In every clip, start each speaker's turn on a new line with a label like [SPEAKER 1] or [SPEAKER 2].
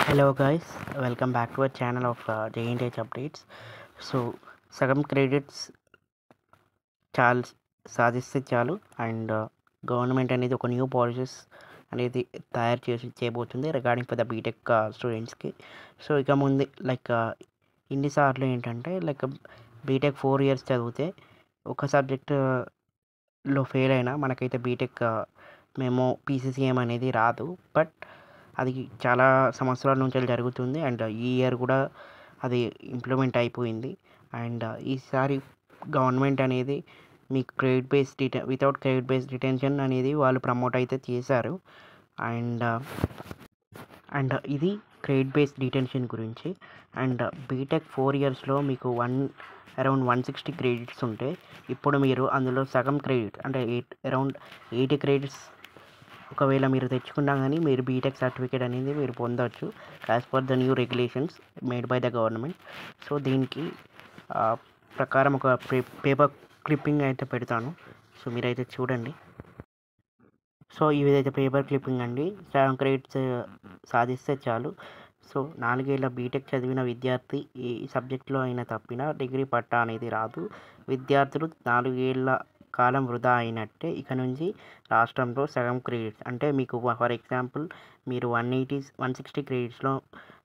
[SPEAKER 1] Hello guys, welcome back to our channel of JNTH updates. So సగం credits చాలు సాధిస్తే చాలు అండ్ గవర్నమెంట్ అనేది ఒక న్యూ పాలసీస్ అనేది తయారు చేయబోతుంది రిగార్డింగ్ ఫర్ ద బీటెక్ స్టూడెంట్స్కి. సో ఇక ముందు ఇన్నిసార్లు ఏంటంటే బీటెక్ 4 years చదివితే ఒక సబ్జెక్టులో ఫెయిల్ అయినా మనకైతే బీటెక్ మేము పీసీసీఎం అనేది రాదు. బట్ అది చాలా సంవత్సరాల నుంచి జరుగుతుంది అండ్ ఈ ఇయర్ కూడా అది ఇంప్లిమెంట్ అయిపోయింది. అండ్ ఈసారి గవర్నమెంట్ అనేది మీకు వితౌట్ క్రెడిట్ బేస్డ్ డిటెన్షన్ అనేది వాళ్ళు ప్రమోట్ అయితే చేశారు. అండ్ ఇది క్రెడిట్ బేస్డ్ డిటెన్షన్ గురించి. అండ్ బీటెక్ 4 yearsలో మీకు అరౌండ్ 160 క్రెడిట్స్ ఉంటే ఇప్పుడు మీరు అందులో సగం క్రెడిట్ అంటే అరౌండ్ 80 క్రెడిట్స్ ఒకవేళ మీరు తెచ్చుకున్నా కానీ మీరు బీటెక్ సర్టిఫికేట్ అనేది మీరు పొందవచ్చు as per the new regulations made by the government. So దీనికి ప్రకారం ఒక పేపర్ క్లిప్పింగ్ అయితే పెడతాను, సో మీరైతే చూడండి. సో ఇదైతే పేపర్ క్లిప్పింగ్ అండి. సగం క్రెడిట్స్ సాధిస్తే చాలు. సో 4 ఏళ్ళ బీటెక్ చదివిన విద్యార్థి ఏ సబ్జెక్టులో అయినా తప్పినా డిగ్రీ పట్టా అనేది రాదు. విద్యార్థులు 4 ఏళ్ళ కాలం వృధా అయినట్టే. ఇక నుంచి రాష్ట్రంలో సగం క్రెడిట్స్ అంటే మీకు ఫర్ ఎగ్జాంపుల్ మీరు 160 క్రెడిట్స్లో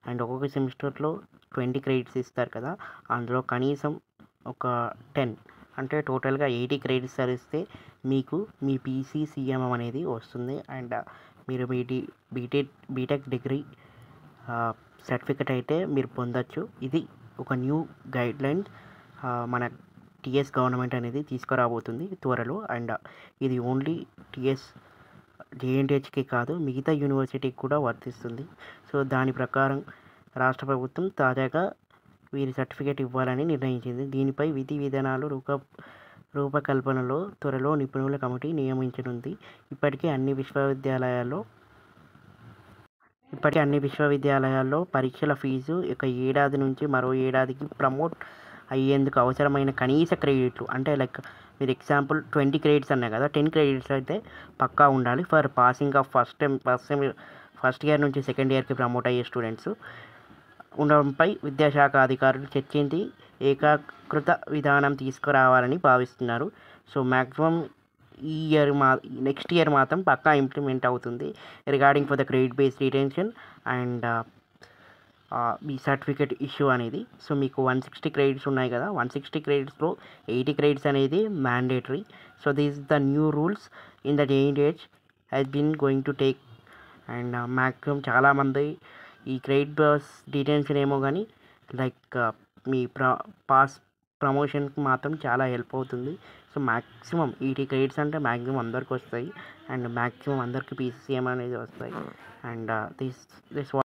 [SPEAKER 1] అండ్ ఒక్కొక్క సెమిస్టర్లో 20 క్రెడిట్స్ ఇస్తారు కదా, అందులో కనీసం ఒక 10 అంటే టోటల్గా 80 క్రెడిట్స్ చదివిస్తే మీకు మీ పీసీసీఎం అనేది వస్తుంది. అండ్ మీరు బీటెక్ డిగ్రీ సర్టిఫికెట్ అయితే మీరు పొందొచ్చు. ఇది ఒక న్యూ గైడ్లైన్ మన టీఎస్ గవర్నమెంట్ అనేది తీసుకురాబోతుంది త్వరలో. అండ్ ఇది ఓన్లీ టీఎస్ జేఎన్టీహెచ్కి కాదు, మిగతా యూనివర్సిటీకి కూడా వర్తిస్తుంది. సో దాని ప్రకారం రాష్ట్ర ప్రభుత్వం తాజాగా వీరి సర్టిఫికేట్ ఇవ్వాలని నిర్ణయించింది. దీనిపై విధి విధానాలు రూపకల్పనలో త్వరలో నిపుణుల కమిటీ నియమించనుంది. ఇప్పటికే అన్ని విశ్వవిద్యాలయాల్లో పరీక్షల ఫీజు ఒక ఏడాది నుంచి మరో ఏడాదికి ప్రమోట్ అయ్యేందుకు అవసరమైన కనీస క్రెడిట్లు అంటే మీరు ఎగ్జాంపుల్ 20 క్రెడిట్స్ అన్నాయి కదా, 10 క్రెడిట్స్ అయితే పక్కా ఉండాలి for passing of first year నుంచి సెకండ్ ఇయర్కి ప్రమోట్ అయ్యే స్టూడెంట్స్ ఉండడంపై విద్యాశాఖ అధికారులు చర్చించి ఏకాకృత విధానం తీసుకురావాలని భావిస్తున్నారు. సో మ్యాక్సిమం నెక్స్ట్ ఇయర్ మాత్రం పక్కా ఇంప్లిమెంట్ అవుతుంది regarding for the credit based detention and మీ సర్టిఫికేట్ ఇష్యూ అనేది. సో మీకు 160 క్రెడిట్స్ ఉన్నాయి కదా, 160 క్రెడిట్స్లో 80 క్రెడిట్స్ అనేది mandatory. So this the new rules in the JNTH has been going to take. And maximum చాలామంది ఈ క్రెడిట్ బేస్ డిటెన్షన్ ఏమో కానీ మీ ప్రమోషన్కి మాత్రం చాలా హెల్ప్ అవుతుంది. సో మ్యాక్సిమం 80 క్రెడిట్స్ అంటే మ్యాక్సిమం అందరికి వస్తాయి అండ్ మ్యాక్సిమం అందరికి పీసీసీఎం అనేది వస్తాయి. And this